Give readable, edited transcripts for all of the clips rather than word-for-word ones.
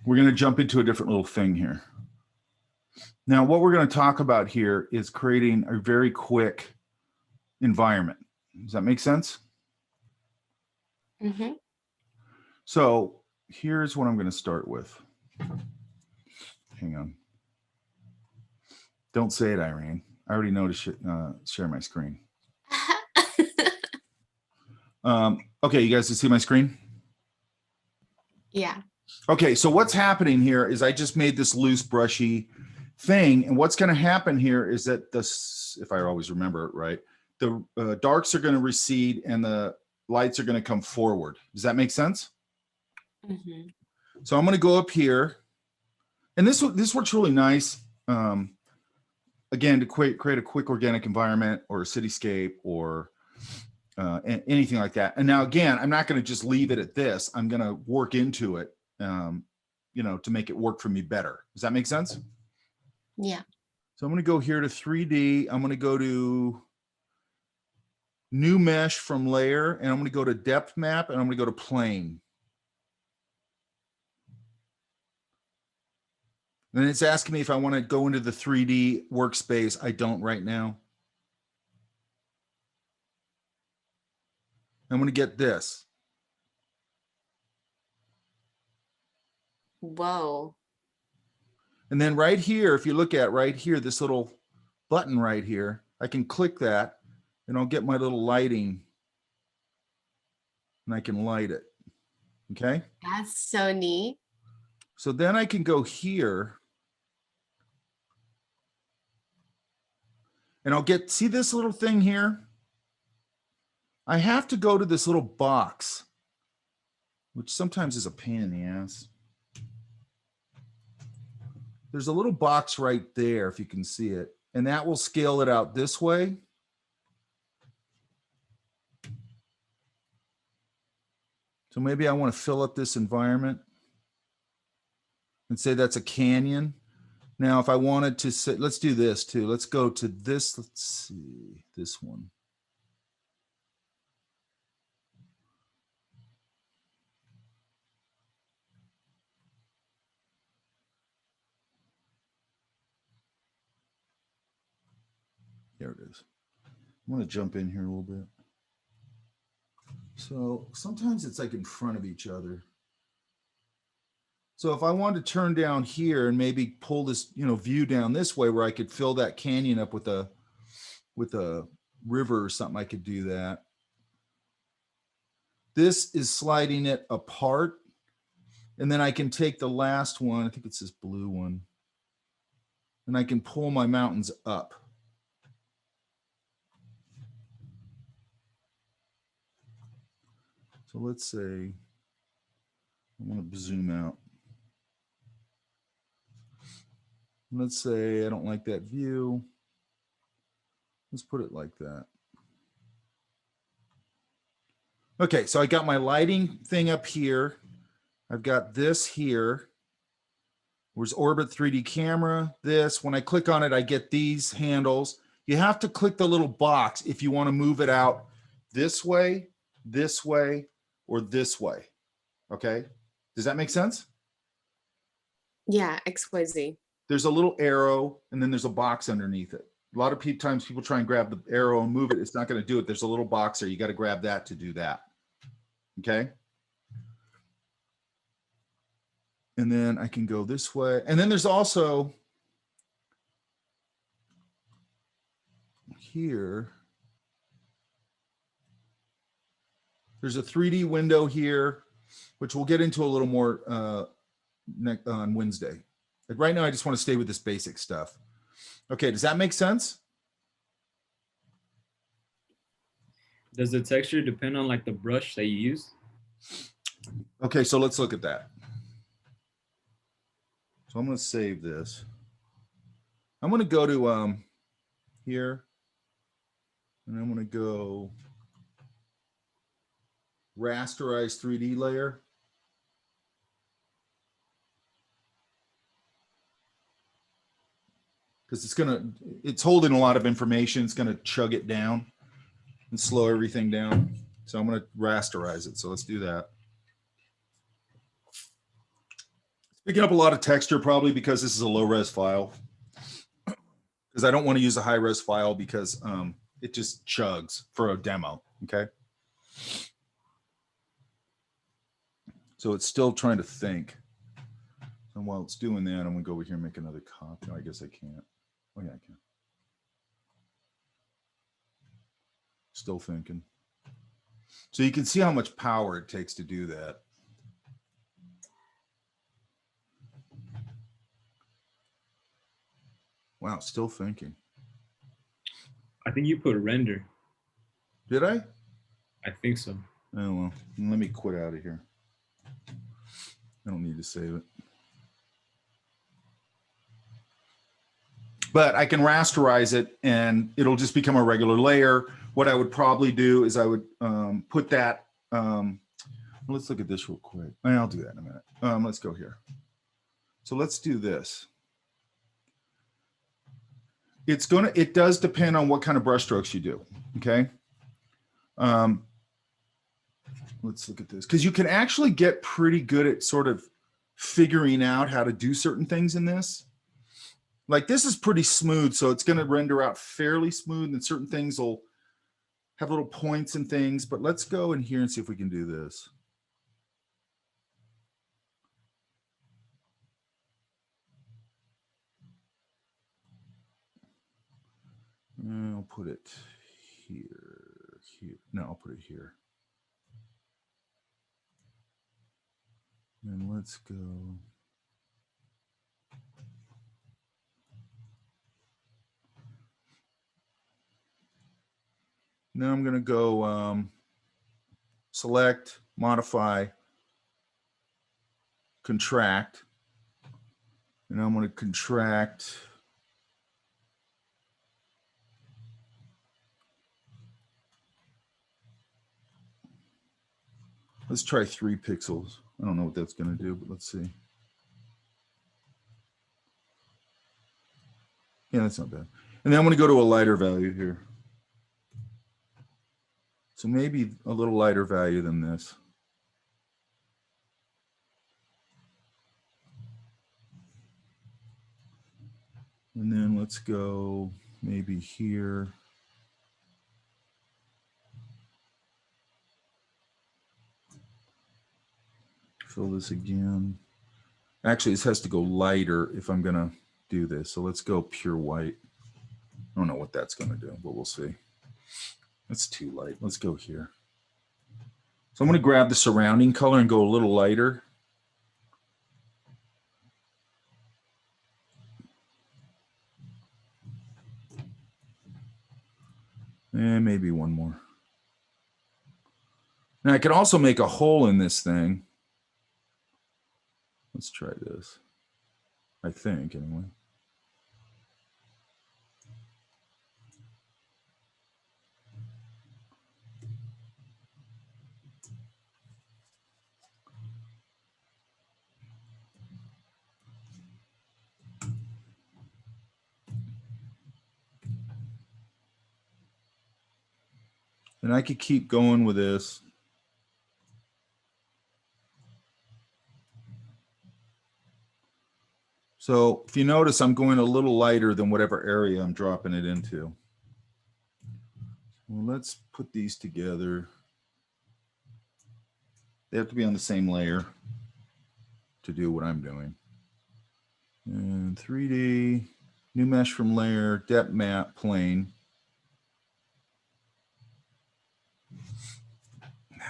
We're going to jump into a different little thing here. Now, what we're going to talk about here is creating a very quick environment. Does that make sense? Mm-hmm. So here's what I'm going to start with. Hang on. Don't say it, Irene. I already know to share my screen. Okay, you guys can see my screen? Yeah. Okay, so what's happening here is I just made this loose, brushy thing. And what's going to happen here is that this, if I always remember it right, the darks are going to recede and the lights are going to come forward. Does that make sense? Mm-hmm. So I'm going to go up here. And this works really nice. Again, to create a quick organic environment or a cityscape or anything like that. And now, again, I'm not going to just leave it at this. I'm going to work into it, to make it work for me better. Does that make sense? Yeah. So I'm going to go here to 3D. I'm going to go to new mesh from layer, and I'm going to go to depth map, and I'm going to go to plane. And it's asking me if I want to go into the 3D workspace. I don't right now. I'm going to get this. Whoa. And then right here, if you look at right here, this little button right here, I can click that and I'll get my little lighting and I can light it. Okay. That's so neat. So then I can go here and I'll see this little thing here? I have to go to this little box, which sometimes is a pain in the ass. There's a little box right there, if you can see it, and that will scale it out this way. So maybe I want to fill up this environment and say that's a canyon. Now, if I wanted to say, let's do this too. Let's go to this. Let's see this one. There it is. I'm going to jump in here a little bit. So sometimes it's like in front of each other. So if I wanted to turn down here and maybe pull this, view down this way where I could fill that canyon up with a river or something, I could do that. This is sliding it apart. And then I can take the last one, I think it's this blue one, and I can pull my mountains up. So let's say I want to zoom out. Let's say I don't like that view. Let's put it like that. Okay, so I got my lighting thing up here. I've got this here. Where's Orbit 3D camera? This, when I click on it, I get these handles. You have to click the little box if you want to move it out this way, or this way. Okay, does that make sense? Yeah, XYZ. There's a little arrow and then there's a box underneath it. A lot of times people try and grab the arrow and move it. It's not going to do it. There's a little box there. You got to grab that to do that. Okay. And then I can go this way. And then there's also here, there's a 3D window here, which we'll get into a little more on Wednesday. Like right now, I just want to stay with this basic stuff. Okay, does that make sense? Does the texture depend on like the brush that you use? Okay, so let's look at that. So I'm going to save this. I'm going to go to here, and I'm going to go rasterize 3D layer. Because it's holding a lot of information. It's going to chug it down and slow everything down. So I'm going to rasterize it. So let's do that. Picking up a lot of texture probably because this is a low res file. Because I don't want to use a high res file because it just chugs for a demo. Okay. So it's still trying to think. And while it's doing that, I'm gonna go over here and make another copy. I guess I can't. Oh yeah, I can. Still thinking. So you can see how much power it takes to do that. Wow, still thinking. I think you put render. Did I? I think so. Oh well, let me quit out of here. I don't need to save it. But I can rasterize it and it'll just become a regular layer. What I would probably do is I would put that, let's look at this real quick. I'll do that in a minute. Let's go here. So let's do this. It does depend on what kind of brush strokes you do, okay? Let's look at this, because you can actually get pretty good at sort of figuring out how to do certain things in this. Like this is pretty smooth, so it's gonna render out fairly smooth, and certain things will have little points and things, but let's go in here and see if we can do this. I'll put it here. No, I'll put it here. And let's go. Now I'm going to go select, modify, contract. And I'm going to contract. Let's try 3 pixels. I don't know what that's going to do, but let's see. Yeah, that's not bad. And then I'm going to go to a lighter value here. So maybe a little lighter value than this. And then let's go maybe here. Fill this again. Actually, this has to go lighter if I'm going to do this. So let's go pure white. I don't know what that's going to do, but we'll see. That's too light. Let's go here. So I'm going to grab the surrounding color and go a little lighter. And maybe one more. Now I can also make a hole in this thing. Let's try this. I think, anyway. And I could keep going with this. So if you notice, I'm going a little lighter than whatever area I'm dropping it into. Well, let's put these together. They have to be on the same layer to do what I'm doing. And 3D, new mesh from layer, depth map, plane.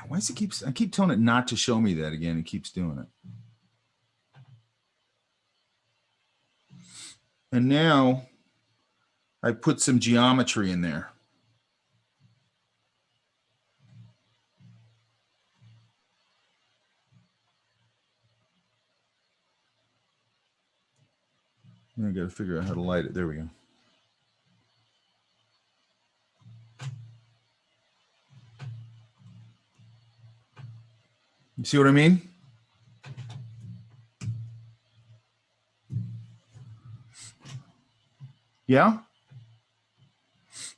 Why does it I keep telling it not to show me that again. It keeps doing it. And now I put some geometry in there. I got to figure out how to light it. There we go. You see what I mean? Yeah.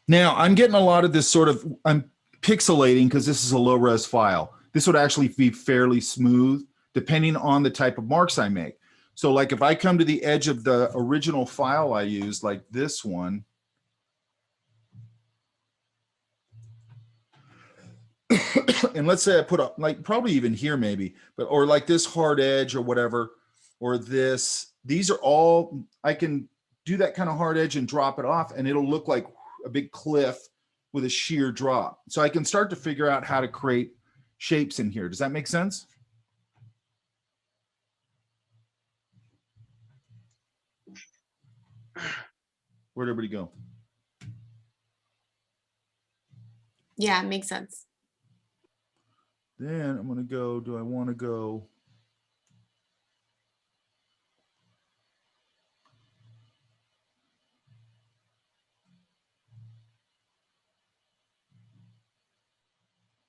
Now I'm getting a lot of this sort of, I'm pixelating because this is a low res file. This would actually be fairly smooth depending on the type of marks I make. So like if I come to the edge of the original file I used, like this one, and let's say I put up like probably even here maybe, but or like this hard edge or whatever, or this, these are all, I can do that kind of hard edge and drop it off and it'll look like a big cliff with a sheer drop. So I can start to figure out how to create shapes in here. Does that make sense? Where'd everybody go? Yeah, makes sense. Then I'm going to go, do I want to go?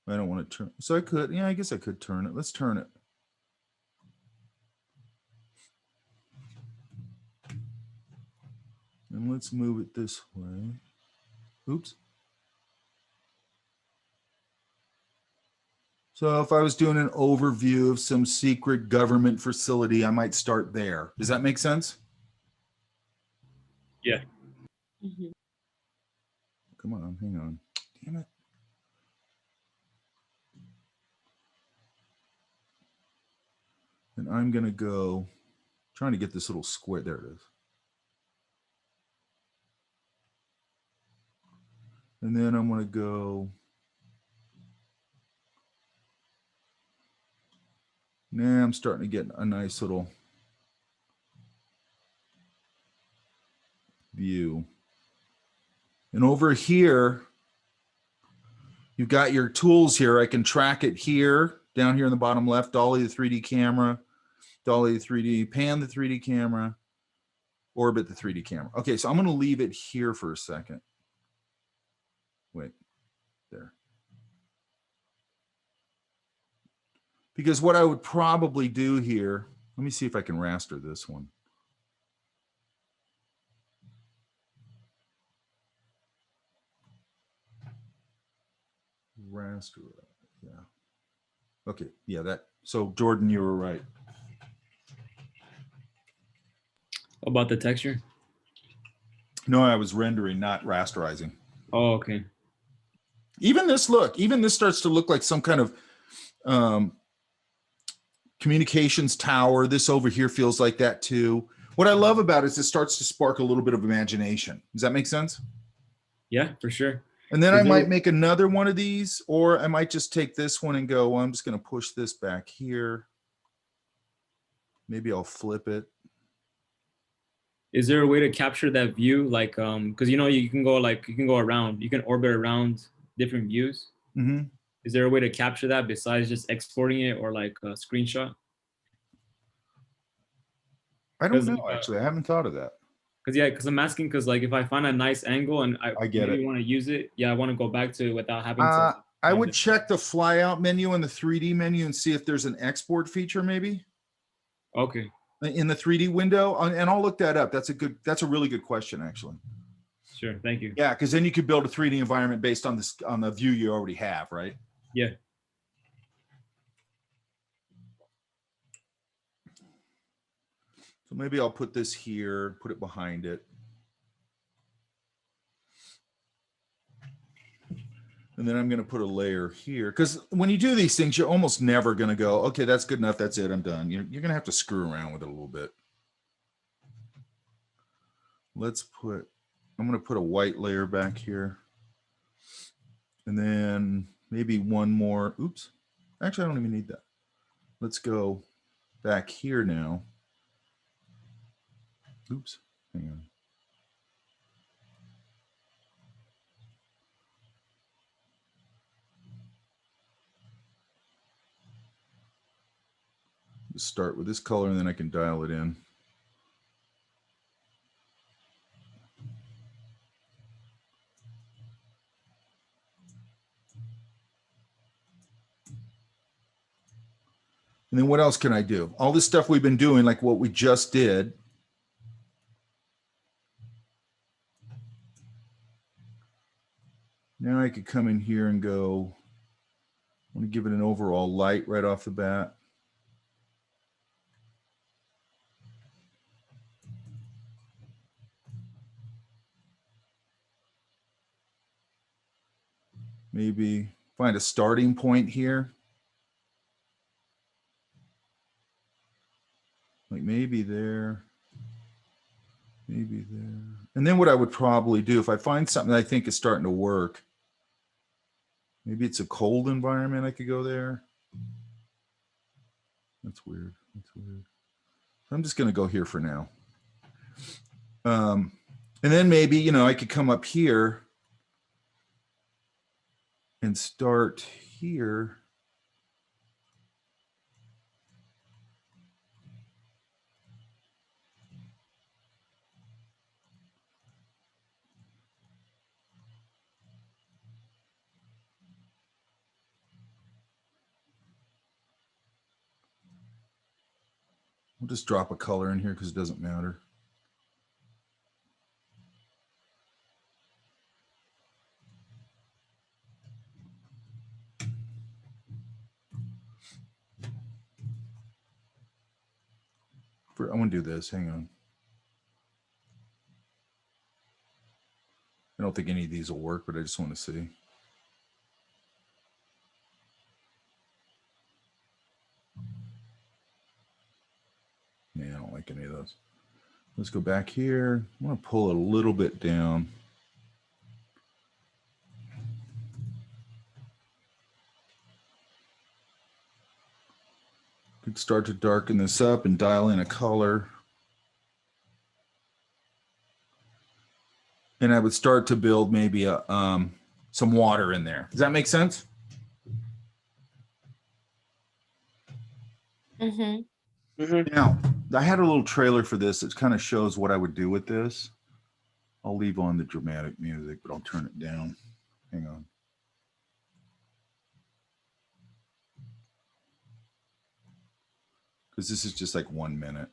I don't want to turn. So I could, yeah, I guess I could turn it. Let's turn it. And let's move it this way. Oops. So if I was doing an overview of some secret government facility, I might start there. Does that make sense? Yeah. Mhm. Come on, hang on. Damn it. And I'm going to go, trying to get this little square. There it is. And then I'm going to go. Now I'm starting to get a nice little view. And over here, you've got your tools here. I can track it here, down here in the bottom left, dolly the 3D camera, dolly the 3D, pan the 3D camera, orbit the 3D camera. Okay, so I'm going to leave it here for a second. Wait, there. Because what I would probably do here, let me see if I can raster this one. Raster, yeah. Okay, yeah, that, so Jordan, you were right. About the texture? No, I was rendering, not rasterizing. Oh, okay. Even this starts to look like some kind of communications tower. This over here feels like that too. What I love about it is it starts to spark a little bit of imagination. Does that make sense? Yeah, for sure. And then Is I there- might make another one of these, or I might just take this one and go, well, I'm just going to push this back here. Maybe I'll flip it. Is there a way to capture that view? Like, because you can go around, you can orbit around different views. Mm-hmm. Is there a way to capture that besides just exporting it or like a screenshot? I don't 'Cause, know, actually. I haven't thought of that. Because I'm asking because like if I find a nice angle and I get really it. want to use it, yeah, I want to go back to it without having to. I find would it. check the flyout menu and the 3D menu and see if there's an export feature maybe Okay, in the 3D window. And I'll look that up. That's a really good question, actually. sure. Thank you. Yeah, because then you could build a 3D environment based on this, on the view you already have, right? Yeah. So maybe I'll put this here, put it behind it. And then I'm going to put a layer here. Because when you do these things, you're almost never going to go, okay, that's good enough. That's it. I'm done. You're going to have to screw around with it a little bit. I'm going to put a white layer back here. And then maybe one more. Oops. Actually, I don't even need that. Let's go back here now. Oops. Hang on. Just start with this color and then I can dial it in. And then what else can I do? All this stuff we've been doing, like what we just did. Now I could come in here and go, I want to give it an overall light right off the bat. maybe find a starting point here. Like maybe there, maybe there. And then what I would probably do if I find something that I think is starting to work, maybe it's a cold environment, I could go there. That's weird. That's weird. I'm just going to go here for now. And then maybe, you know, I could come up here and start here. We'll just drop a color in here because it doesn't matter. I want to do this. Hang on. I don't think any of these will work, but I just want to see. Yeah, I don't like any of those. Let's go back here. I want to pull it a little bit down. Could start to darken this up and dial in a color. And I would start to build maybe a some water in there. Does that make sense? Mm-hmm. Now, I had a little trailer for this that kind of shows what I would do with this. I'll leave on the dramatic music, but I'll turn it down. Hang on. Because this is just like 1 minute.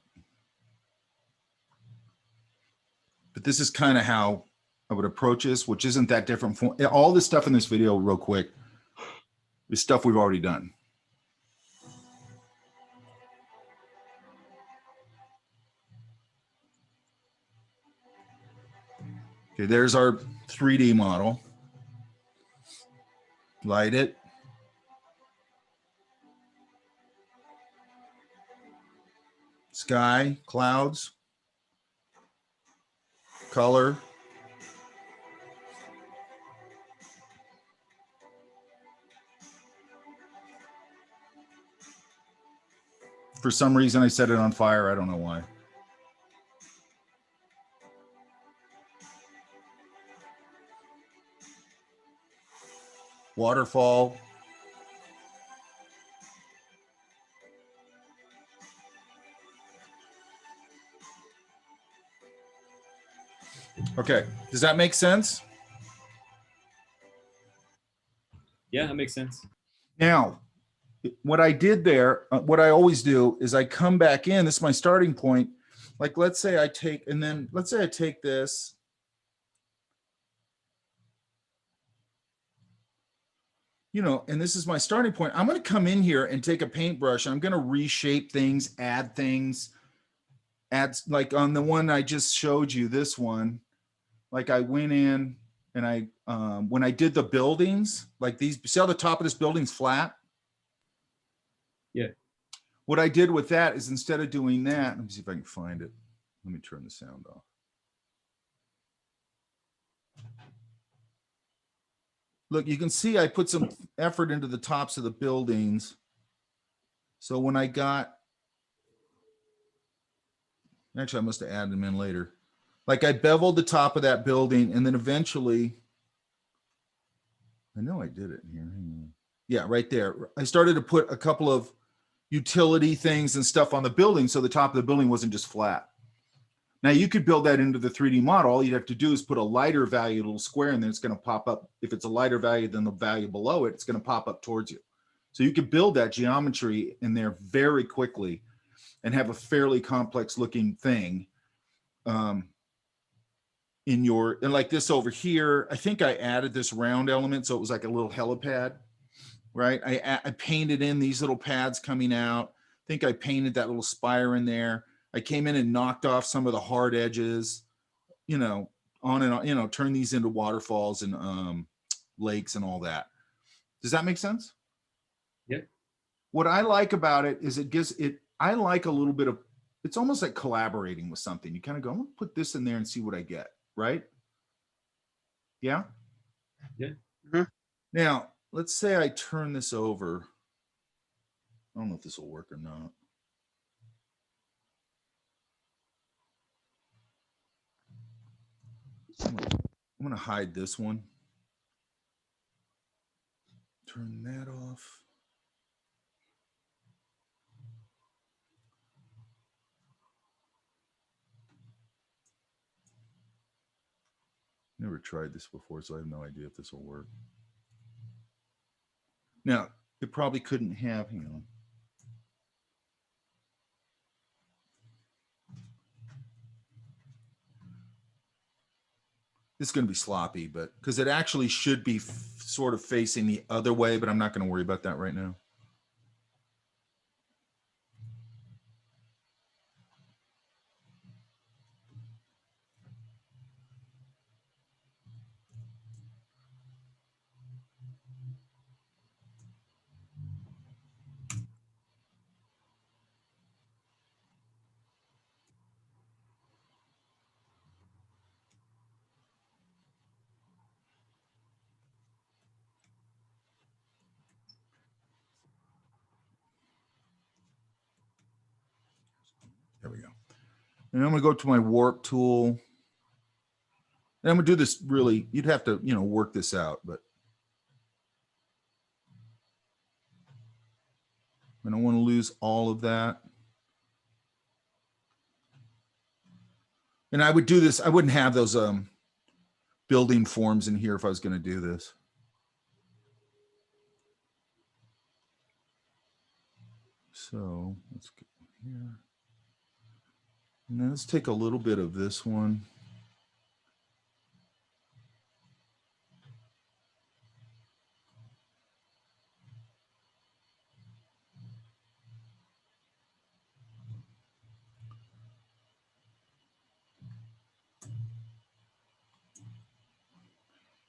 But this is kind of how I would approach this, which isn't that different from all this stuff in this video, real quick, is stuff we've already done. Okay, there's our 3D model. Light it. Sky, clouds, color. For some reason, I set it on fire. I don't know why. Waterfall. Okay, does that make sense? Yeah, that makes sense. Now, what I did there, what I always do is I come back in, this is my starting point. Like, let's say I take, and then let's say I take this. You know, and this is my starting point. I'm going to come in here and take a paintbrush. I'm going to reshape things, add things, add, like on the one I just showed you, this one, like I went in and I, when I did the buildings, like these, see how the top of this building's flat? Yeah. What I did with that is instead of doing that, let me see if I can find it. Let me turn the sound off. Look, you can see I put some effort into the tops of the buildings. So when I got, actually I must have added them in later. Like I beveled the top of that building and then eventually, I know I did it in here. Yeah, right there. I started to put a couple of utility things and stuff on the building so the top of the building wasn't just flat. Now you could build that into the 3D model. All you'd have to do is put a lighter value, a little square, and then it's going to pop up. If it's a lighter value than the value below it, it's going to pop up towards you. So you could build that geometry in there very quickly and have a fairly complex looking thing in your, and like this over here, I think I added this round element. So it was like a little helipad, right? I painted in these little pads coming out. I think I painted that little spire in there. I came in and knocked off some of the hard edges, you know, on and on, you know, turn these into waterfalls and lakes and all that. Does that make sense? Yeah. What I like about it is it gives it, I like a little bit of, it's almost like collaborating with something. You kind of go, I'm gonna put this in there and see what I get, right? Yeah. Yeah. Mhm. Now, let's say I turn this over. I don't know if this will work or not. I'm gonna hide this one. Turn that off. Never tried this before, so I have no idea if this will work. Now, it probably couldn't have, hang on. This is going to be sloppy, but because it actually should be sort of facing the other way, but I'm not going to worry about that right now. There we go. And I'm going to go to my warp tool. And I'm going to do this really, you'd have to, you know, work this out, but I don't want to lose all of that. And I would do this, I wouldn't have those building forms in here if I was going to do this. So let's go here. And then let's take a little bit of this one.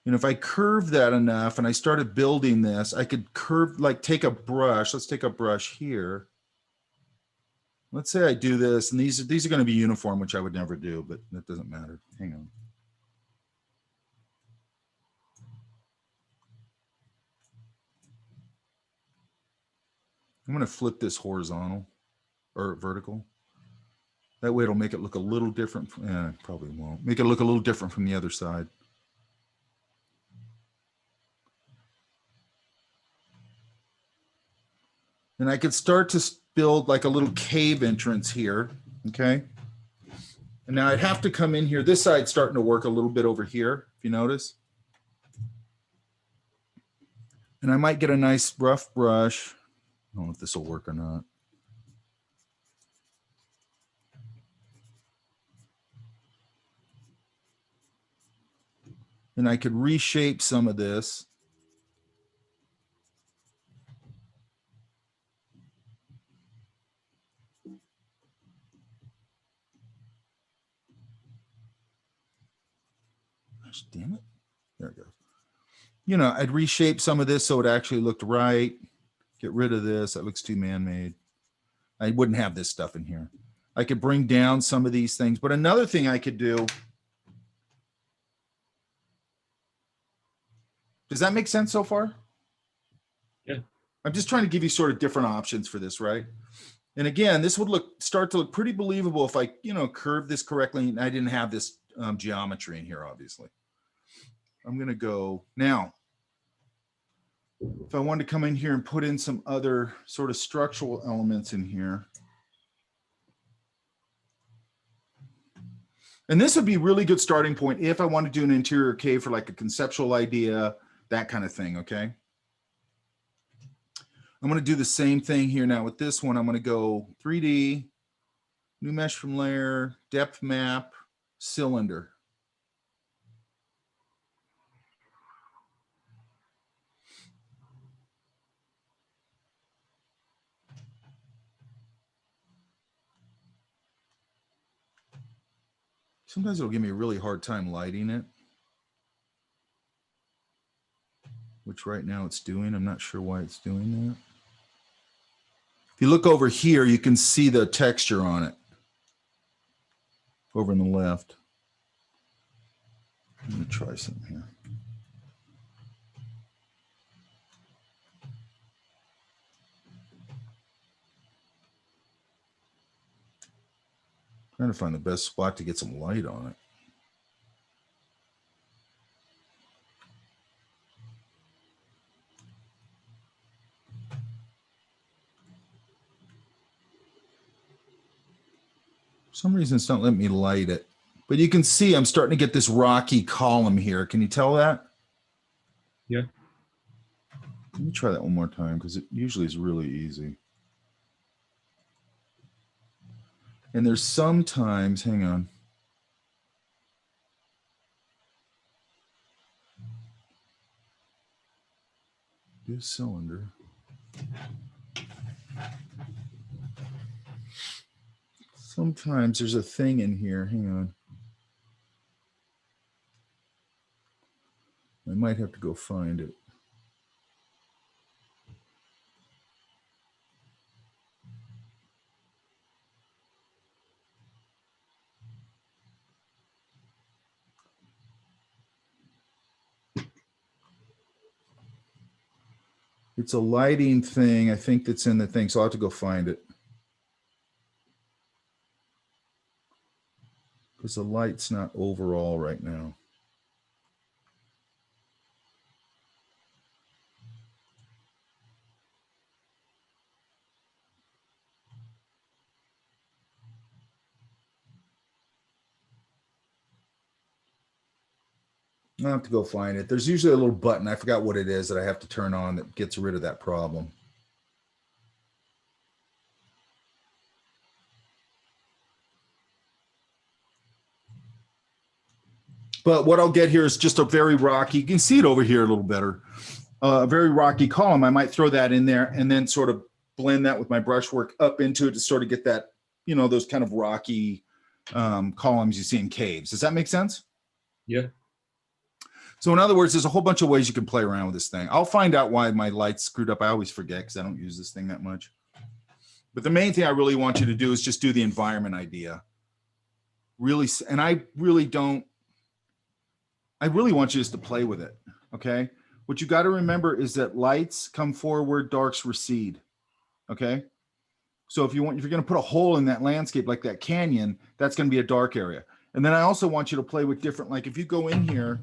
And if I curve that enough and I started building this, I could curve, like take a brush. Let's take a brush here. Let's say I do this, and these are going to be uniform, which I would never do, but that doesn't matter. Hang on. I'm going to flip this horizontal or vertical. That way it'll make it look a little different. Probably won't. Make it look a little different from the other side. And I could start to build like a little cave entrance here, okay? And now I'd have to come in here. This side's starting to work a little bit over here, if you notice. And I might get a nice rough brush. I don't know if this will work or not. And I could reshape some of this. Gosh, damn it. There it goes. You know, I'd reshape some of this so it actually looked right. Get rid of this. That looks too man-made. I wouldn't have this stuff in here. I could bring down some of these things. But another thing I could do. Does that make sense so far? Yeah. I'm just trying to give you sort of different options for this, right? And again, this would start to look pretty believable if I, you know, curved this correctly and I didn't have this geometry in here, obviously. I'm going to go now. If I wanted to come in here and put in some other sort of structural elements in here. And this would be a really good starting point if I want to do an interior cave for like a conceptual idea, that kind of thing, okay? I'm going to do the same thing here now with this one. I'm going to go 3D, new mesh from layer, depth map, cylinder. Sometimes it'll give me a really hard time lighting it. which right now it's doing. I'm not sure why it's doing that. If you look over here, you can see the texture on it over on the left. I'm going to try something here. Trying to find the best spot to get some light on it. For some reason, it's not letting me light it. But you can see I'm starting to get this rocky column here. Can you tell that? Yeah. Let me try that one more time because it usually is really easy. And there's sometimes, hang on. This cylinder. Sometimes there's a thing in here. Hang on. I might have to go find it. It's a lighting thing, I think, that's in the thing, so I'll have to go find it. Because the light's not overall right now. I'll have to go find it. There's usually a little button, I forgot what it is, that I have to turn on that gets rid of that problem. But what I'll get here is just a very rocky, you can see it over here a little better. A very rocky column. I might throw that in there and then sort of blend that with my brushwork up into it to sort of get that, you know, those kind of rocky columns you see in caves. Does that make sense? Yeah. So in other words, there's a whole bunch of ways you can play around with this thing. I'll find out why my light's screwed up. I always forget because I don't use this thing that much. But the main thing I really want you to do is just do the environment idea. Really, and I really want you just to play with it, okay? What you got to remember is that lights come forward, darks recede, okay? So if you're going to put a hole in that landscape like that canyon, that's going to be a dark area. And then I also want you to play with different, like if you go in here,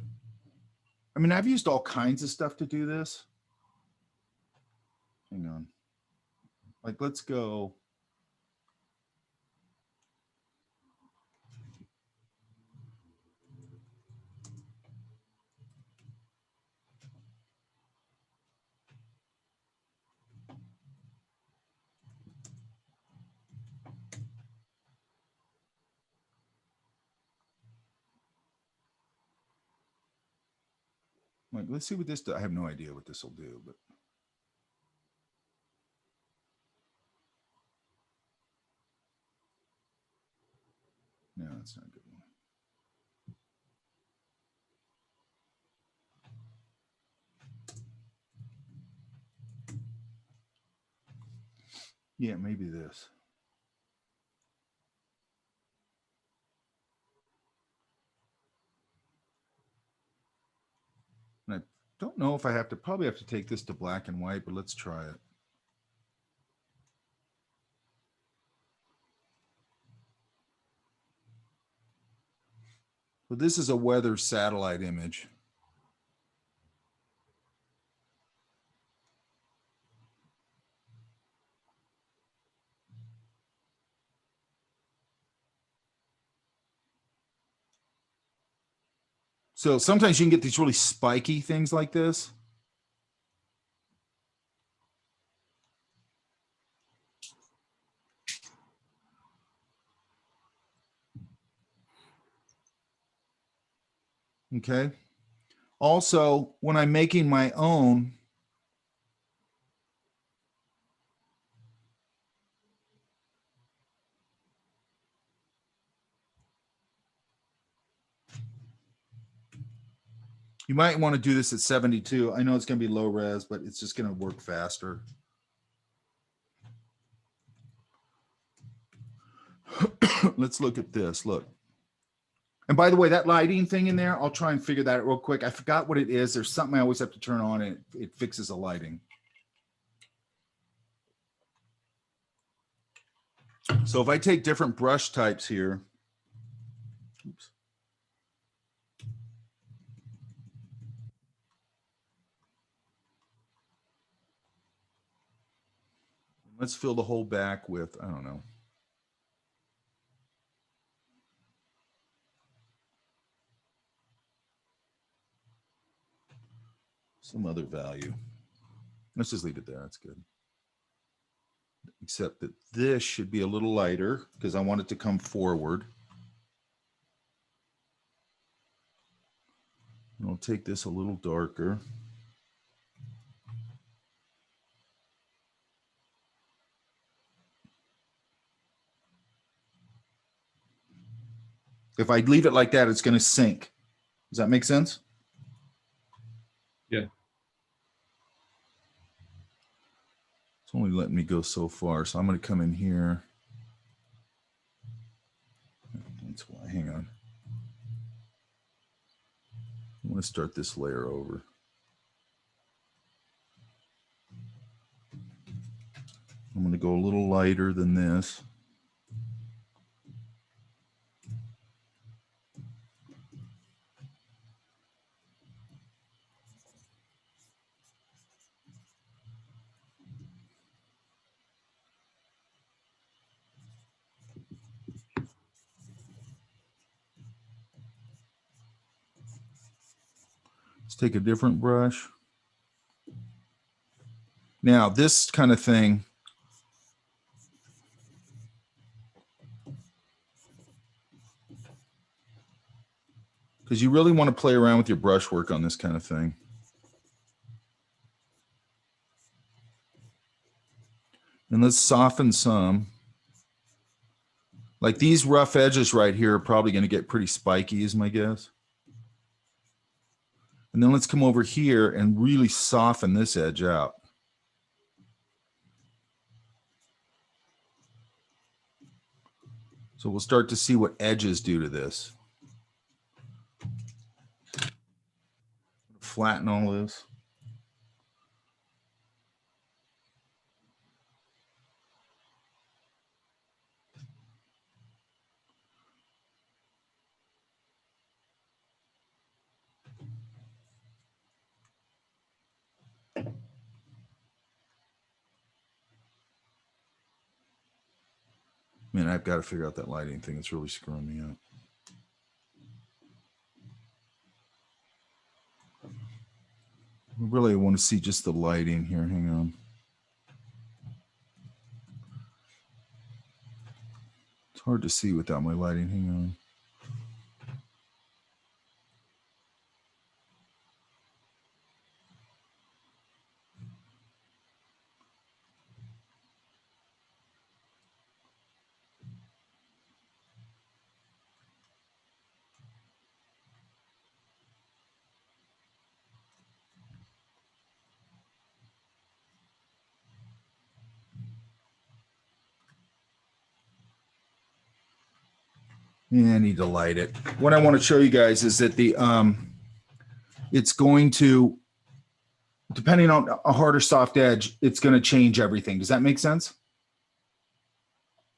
I mean, I've used all kinds of stuff to do this. Hang on. Like, let's go. Like, let's see what this does. I have no idea what this will do, but. No, that's not a good one. Yeah, maybe this. And I don't know if I have to, probably have to take this to black and white, but let's try it. So this is a weather satellite image. So sometimes you can get these really spiky things like this. Okay. Also, when I'm making my own, You might want to do this at 72. I know it's going to be low res, but it's just going to work faster. Let's look at this. Look. And by the way, that lighting thing in there, I'll try and figure that out real quick. I forgot what it is. There's something I always have to turn on and it fixes the lighting. So if I take different brush types here, oops. Let's fill the whole back with, I don't know. Some other value. Let's just leave it there. That's good. Except that this should be a little lighter because I want it to come forward. And I'll take this a little darker. If I leave it like that, it's going to sink. Does that make sense? Yeah. It's only letting me go so far. So I'm going to come in here. That's why. Hang on. I want to start this layer over. I'm going to go a little lighter than this. Let's take a different brush. Now, this kind of thing, because you really want to play around with your brush work on this kind of thing. And let's soften some. Like these rough edges right here are probably going to get pretty spiky is my guess. And then let's come over here and really soften this edge out. So we'll start to see what edges do to this. Flatten all this. Man, I've got to figure out that lighting thing. It's really screwing me up. Really, I want to see just the lighting here. Hang on. It's hard to see without my lighting. Hang on. Yeah, I need to light it. What I want to show you guys is that the it's going to, depending on a hard or soft edge, it's going to change everything. Does that make sense?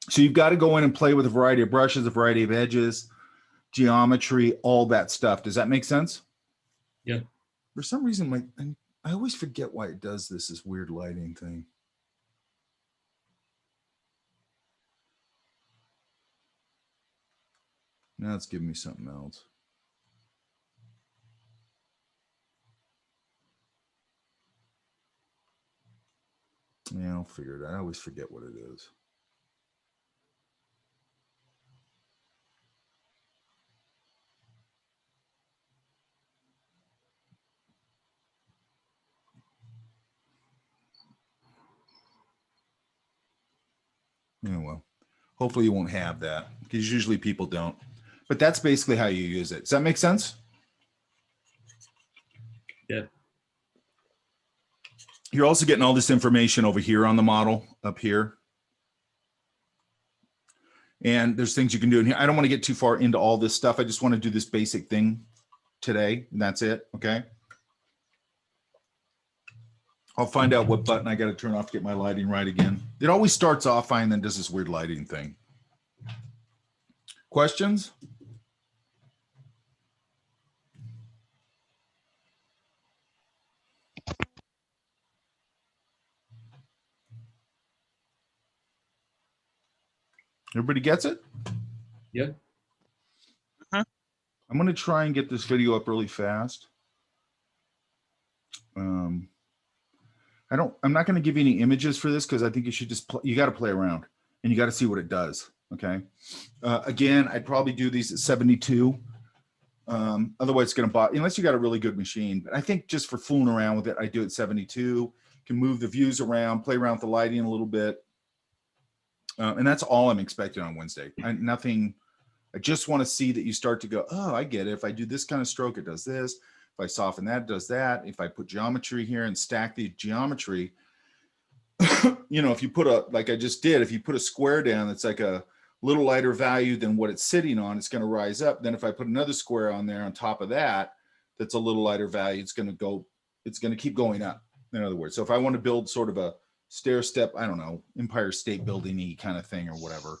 So you've got to go in and play with a variety of brushes, a variety of edges, geometry, all that stuff. Does that make sense? Yeah. For some reason, I always forget why it does this weird lighting thing. Now it's giving me something else. Yeah, I'll figure it out. I always forget what it is. Yeah, well, hopefully you won't have that because usually people don't. But that's basically how you use it. Does that make sense? Yeah. You're also getting all this information over here on the model up here. And there's things you can do in here. I don't want to get too far into all this stuff. I just want to do this basic thing today, and that's it. Okay. I'll find out what button I got to turn off to get my lighting right again. It always starts off fine, then does this weird lighting thing. Questions? Everybody gets it? Yeah. I'm going to try and get this video up really fast. I'm not going to give you any images for this because I think you should just, you got to play around and you got to see what it does. Okay. Again, I'd probably do these at 72. Otherwise it's going to bother, unless you got a really good machine. But I think just for fooling around with it, I do it at 72. Can move the views around, play around with the lighting a little bit. And that's all I'm expecting on Wednesday. I just want to see that you start to go, oh, I get it. If I do this kind of stroke, it does this. If I soften that, it does that. If I put geometry here and stack the geometry, you know, if you put a, like I just did, if you put a square down that's like a little lighter value than what it's sitting on, it's going to rise up. Then if I put another square on there on top of that, that's a little lighter value, it's going to keep going up. In other words, so if I want to build sort of a stair step, I don't know, Empire State Building-y kind of thing or whatever,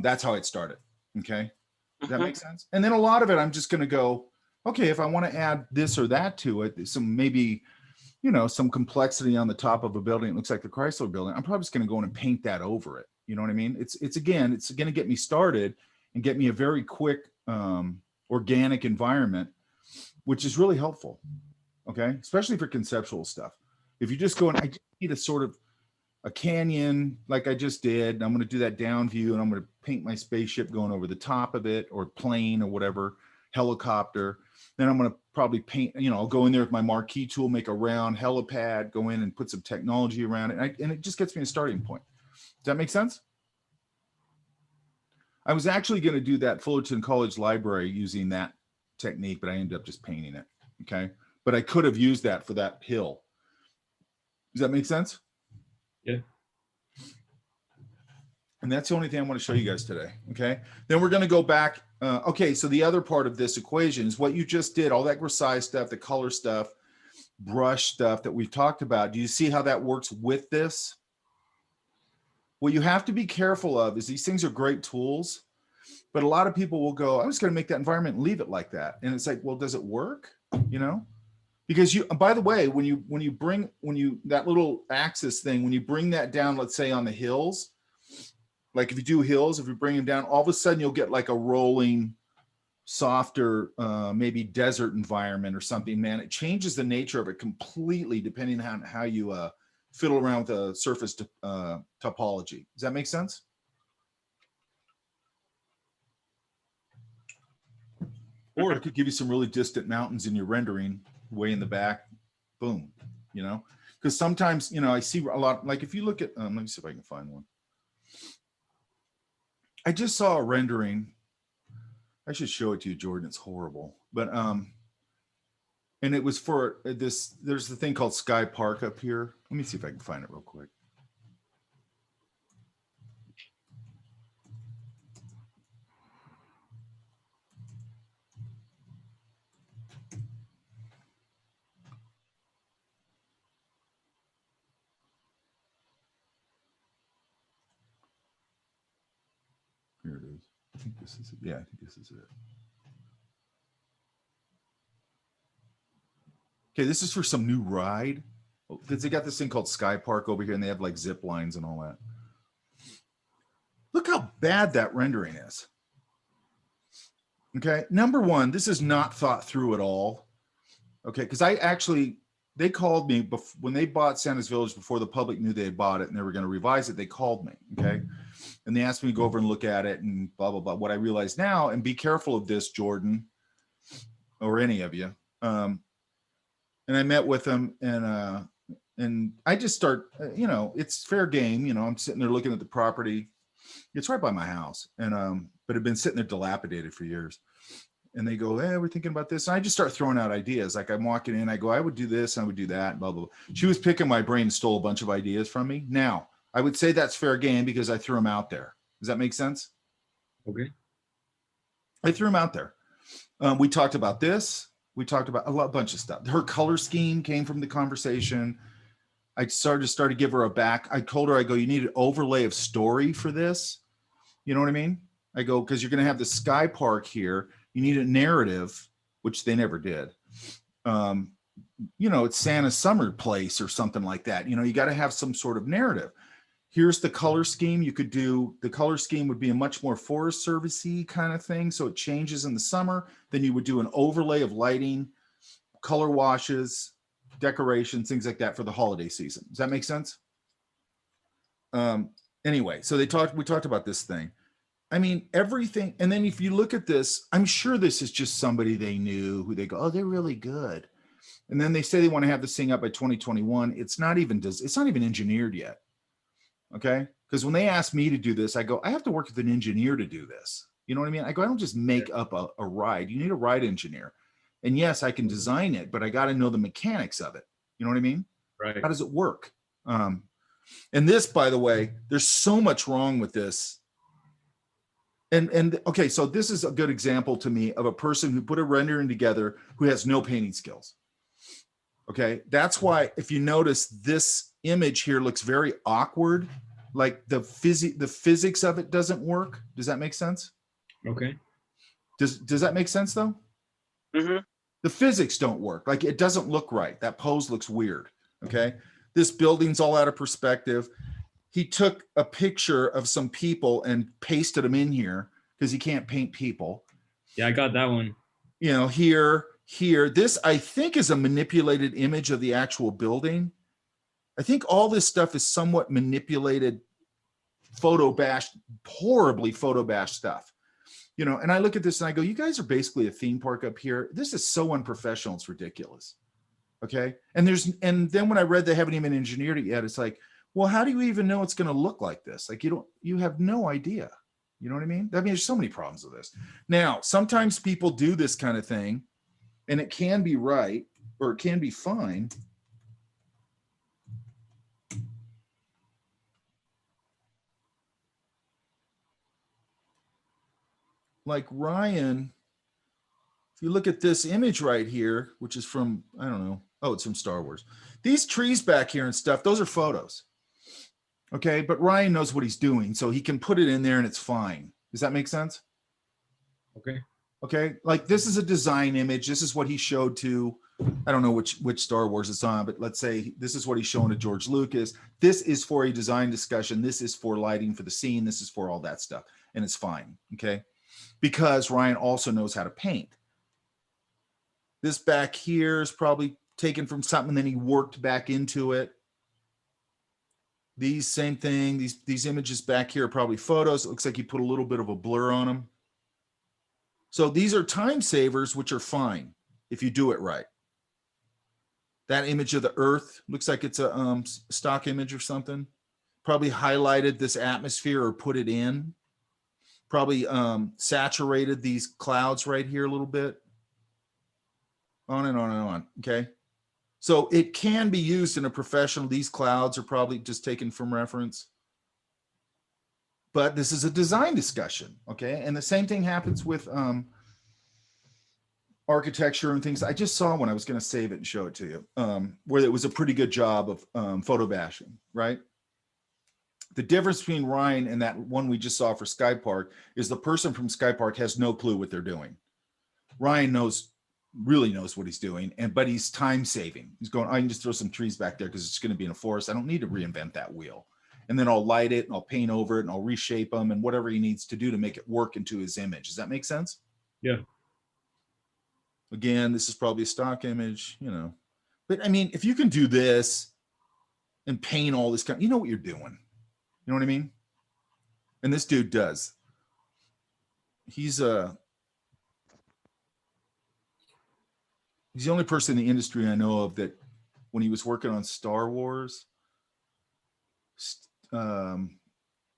that's how it started. Okay. Does that make sense? And then a lot of it, I'm just going to go, okay, if I want to add this or that to it, some maybe, you know, some complexity on the top of a building, it looks like the Chrysler building, I'm probably just going to go in and paint that over it. You know what I mean? It's again, it's going to get me started and get me a very quick, organic environment, which is really helpful. Okay. Especially for conceptual stuff. If you just go and I just need a sort of a canyon like I just did, and I'm going to do that down view and I'm going to paint my spaceship going over the top of it, or plane or whatever, helicopter. Then I'm going to probably paint, you know, I'll go in there with my marquee tool, make a round helipad, go in and put some technology around it. And it just gets me a starting point. Does that make sense? I was actually going to do that Fullerton College Library using that technique, but I ended up just painting it. Okay. But I could have used that for that hill. Does that make sense? Yeah. And that's the only thing I want to show you guys today. Okay. Then we're going to go back. Okay. So the other part of this equation is what you just did, all that Versailles stuff, the color stuff, brush stuff that we've talked about. Do you see how that works with this? What you have to be careful of is these things are great tools, but a lot of people will go, I'm just going to make that environment and leave it like that. And it's like, well, does it work? You know? Because you, by the way, when you that little axis thing, when you bring that down, let's say on the hills, like if you do hills, if you bring them down, all of a sudden you'll get like a rolling, softer, maybe desert environment or something, man. It changes the nature of it completely depending on how you fiddle around with the surface topology. Does that make sense? Or it could give you some really distant mountains in your rendering way in the back, boom, you know, because sometimes, you know, I see a lot, like if you look at, let me see if I can find one. I just saw a rendering. I should show it to you, Jordan. It's horrible, but, and it was for this, there's the thing called Sky Park up here. Let me see if I can find it real quick. Here it is. I think this is it. Yeah, I think this is it. Okay, this is for some new ride. Because they got this thing called Sky Park over here and they have like zip lines and all that. Look how bad that rendering is. Okay, number one, this is not thought through at all. Okay, because they called me when they bought Santa's Village before the public knew they had bought it and they were going to revise it. They called me, okay, and they asked me to go over and look at it and blah blah blah. What I realize now, and be careful of this, Jordan, or any of you. And I met with them, and I just start, you know, it's fair game. You know, I'm sitting there looking at the property. It's right by my house, and but it had been sitting there dilapidated for years. and they go, hey, we're thinking about this. And I just start throwing out ideas. Like I'm walking in, I go, I would do this, I would do that, blah, blah, blah. She was picking my brain and stole a bunch of ideas from me. Now, I would say that's fair game because I threw them out there. Does that make sense? Okay. I threw them out there. We talked about this. We talked about a bunch of stuff. Her color scheme came from the conversation. I started to give her a back. I told her, I go, you need an overlay of story for this. You know what I mean? I go, because you're going to have the Sky Park here. You need a narrative, which they never did. You know, it's Santa's summer place or something like that. You know, you got to have some sort of narrative. Here's the color scheme. You could do, the color scheme would be a much more Forest Service-y kind of thing. So it changes in the summer. Then you would do an overlay of lighting, color washes, decorations, things like that for the holiday season. Does that make sense? Anyway, so we talked about this thing. I mean, everything. And then if you look at this, I'm sure this is just somebody they knew who they go, oh, they're really good. And then they say they want to have this thing up by 2021. It's not even engineered yet. Okay. Because when they ask me to do this, I go, I have to work with an engineer to do this. You know what I mean? I go, I don't just make up a ride. You need a ride engineer. And yes, I can design it, but I got to know the mechanics of it. You know what I mean? Right. How does it work? And this, by the way, there's so much wrong with this. And okay, so this is a good example to me of a person who put a rendering together who has no painting skills. Okay, that's why if you notice this image here looks very awkward, like the physics of it doesn't work. Does that make sense? Okay. Does that make sense though? Mm-hmm. The physics don't work. Like it doesn't look right. That pose looks weird. Okay, this building's all out of perspective. He took a picture of some people and pasted them in here because he can't paint people. Yeah, I got that one. You know, here. This, I think, is a manipulated image of the actual building. I think all this stuff is somewhat manipulated, horribly photo bashed stuff. You know, and I look at this and I go, you guys are basically a theme park up here. This is so unprofessional. It's ridiculous. Okay. And then when I read they haven't even engineered it yet, it's like, well, how do you even know it's going to look like this? Like you have no idea. You know what I mean? I mean, there's so many problems with this. Now, sometimes people do this kind of thing and it can be right or it can be fine. Like Ryan, if you look at this image right here, which is from, I don't know. Oh, it's from Star Wars. These trees back here and stuff, those are photos. Okay, but Ryan knows what he's doing, so he can put it in there and it's fine. Does that make sense? Okay. Okay, like this is a design image. This is what he showed to, I don't know which Star Wars it's on, but let's say this is what he's showing to George Lucas. This is for a design discussion. This is for lighting for the scene. This is for all that stuff, and it's fine. Okay, because Ryan also knows how to paint. This back here is probably taken from something, then he worked back into it. These same thing, these images back here are probably photos. It looks like you put a little bit of a blur on them. So these are time savers, which are fine if you do it right. That image of the Earth looks like it's a stock image or something. Probably highlighted this atmosphere or put it in. Probably saturated these clouds right here a little bit. On and on and on, okay? So it can be used in a professional. These clouds are probably just taken from reference. But this is a design discussion, okay? And the same thing happens with architecture and things. I just saw one, I was gonna save it and show it to you, where it was a pretty good job of photo bashing, right? The difference between Ryan and that one we just saw for Sky Park is the person from Sky Park has no clue what they're doing. Ryan really knows what he's doing, but he's time saving. He's going, I can just throw some trees back there because it's going to be in a forest. I don't need to reinvent that wheel. And then I'll light it and I'll paint over it and I'll reshape them and whatever he needs to do to make it work into his image. Does that make sense? Yeah. Again, this is probably a stock image, you know, but I mean, if you can do this and paint all this you know what you're doing. You know what I mean? And this dude does. He's the only person in the industry I know of that when he was working on Star Wars,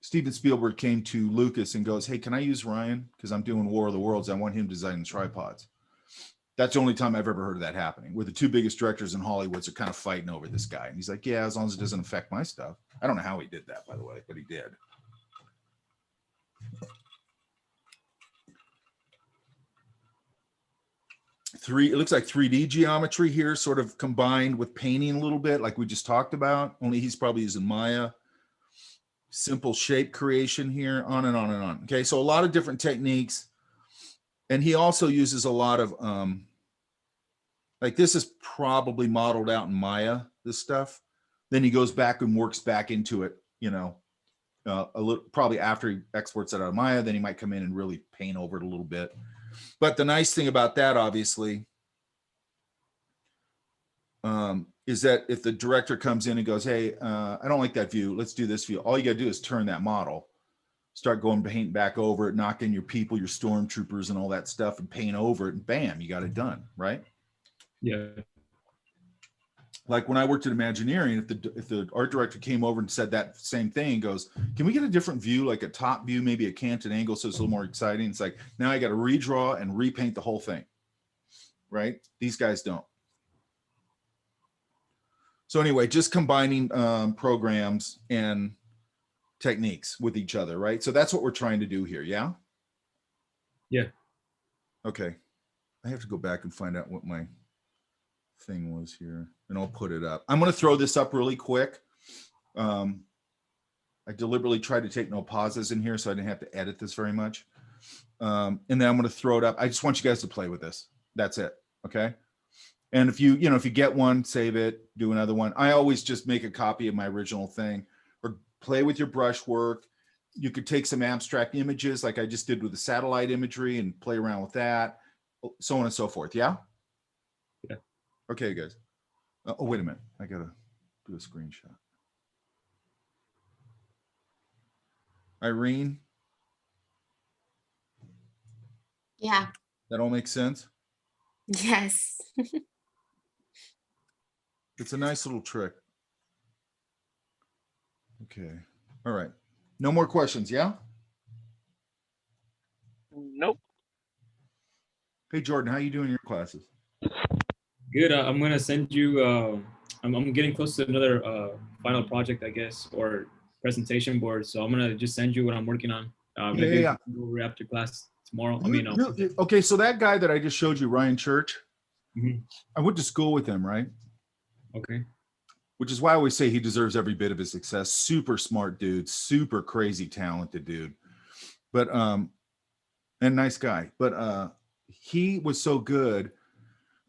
Steven Spielberg came to Lucas and goes, "Hey, can I use Ryan? Because I'm doing War of the Worlds. I want him designing tripods." That's the only time I've ever heard of that happening, where the two biggest directors in Hollywood are kind of fighting over this guy. And he's like, "Yeah, as long as it doesn't affect my stuff." I don't know how he did that, by the way, but he did. It looks like 3D geometry here, sort of combined with painting a little bit, like we just talked about, only he's probably using Maya. Simple shape creation here, on and on and on. Okay, so a lot of different techniques. And he also uses a lot of, like this is probably modeled out in Maya, this stuff. Then he goes back and works back into it, you know, a little, probably after he exports it out of Maya, then he might come in and really paint over it a little bit. But the nice thing about that, obviously, is that if the director comes in and goes, "Hey, I don't like that view, let's do this view," all you got to do is turn that model, start going paint back over it, knock in your people, your stormtroopers and all that stuff and paint over it, and bam, you got it done, right? Yeah. Like when I worked at Imagineering, if the art director came over and said that same thing, goes, "Can we get a different view, like a top view, maybe a canted angle, so it's a little more exciting?" It's like, now I got to redraw and repaint the whole thing, right? These guys don't. So anyway, just combining programs and techniques with each other, right? So that's what we're trying to do here, yeah? Yeah. Okay. I have to go back and find out what my thing was here, and I'll put it up. I'm going to throw this up really quick. I deliberately tried to take no pauses in here so I didn't have to edit this very much. And then I'm going to throw it up. I just want you guys to play with this. That's it. Okay. And if you get one, save it, do another one. I always just make a copy of my original thing, or play with your brush work. You could take some abstract images like I just did with the satellite imagery and play around with that, so on and so forth. Yeah. Yeah. Okay, guys. Oh, wait a minute. I got to do a screenshot. Irene, Yeah. that all makes sense? Yes. It's a nice little trick. Okay. All right. No more questions, yeah? Nope. Hey, Jordan, how you doing in your classes? Good. I'm gonna send you. I'm getting close to another final project, I guess, or presentation board. So I'm gonna just send you what I'm working on. Maybe Yeah. over after class tomorrow. I mean, Okay, so that guy that I just showed you, Ryan Church, Mhm. I went to school with him, right? Okay. Which is why I always say he deserves every bit of his success. Super smart dude, super crazy talented dude, but and nice guy. But he was so good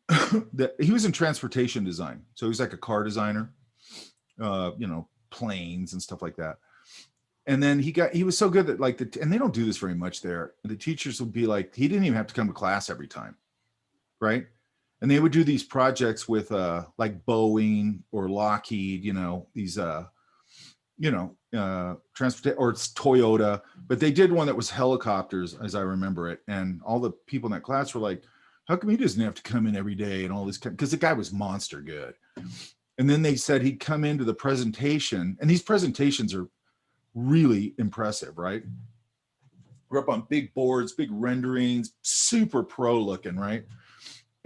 that he was in transportation design. So he was like a car designer, planes and stuff like that. And then he was so good that like and they don't do this very much there. The teachers would be like, he didn't even have to come to class every time, right? And they would do these projects with like Boeing or Lockheed, these transport, or it's Toyota, but they did one that was helicopters, as I remember it. And all the people in that class were like, "How come he doesn't have to come in every day?" And all this, because the guy was monster good. And then they said he'd come into the presentation, and these presentations are really impressive, right? We're up on big boards, big renderings, super pro looking, right?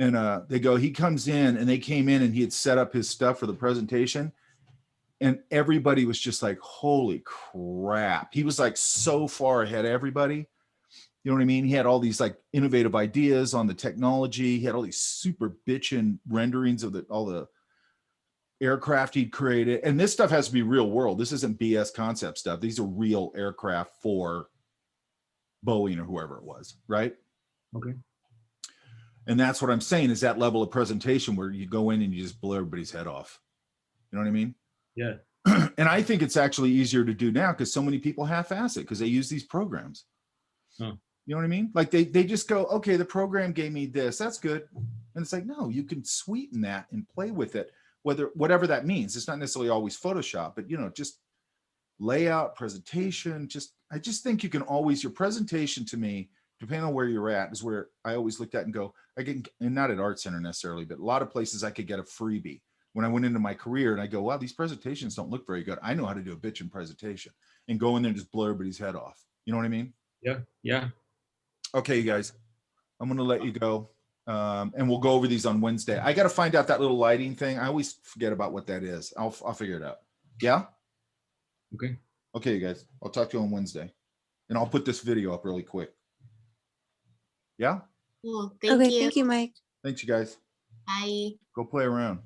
And he comes in, and they came in and he had set up his stuff for the presentation. And everybody was just like, "Holy crap." He was like so far ahead of everybody. You know what I mean? He had all these like innovative ideas on the technology. He had all these super bitchin' renderings of all the aircraft he'd created. And this stuff has to be real world. This isn't BS concept stuff. These are real aircraft for Boeing or whoever it was, right? Okay. And that's what I'm saying, is that level of presentation where you go in and you just blow everybody's head off. You know what I mean? Yeah. And I think it's actually easier to do now because so many people half-ass it because they use these programs. Oh. You know what I mean? Like they just go, "Okay, the program gave me this. That's good." And it's like, no, you can sweeten that and play with it, whatever that means. It's not necessarily always Photoshop, but just layout, presentation. I just think you can always, your presentation to me, depending on where you're at, is where I always looked at and go, and not at Art Center necessarily, but a lot of places I could get a freebie. when I went into my career and I go, wow, these presentations don't look very good. I know how to do a bitchin' presentation and go in there and just blow everybody's head off. You know what I mean? Yeah. Yeah. Okay, you guys, I'm going to let you go. And we'll go over these on Wednesday. I got to find out that little lighting thing. I always forget about what that is. I'll figure it out. Yeah. Okay. Okay, you guys, I'll talk to you on Wednesday and I'll put this video up really quick. Yeah. Well, thank Okay, you. thank you, Mike. Thanks, you guys. Bye. Go play around.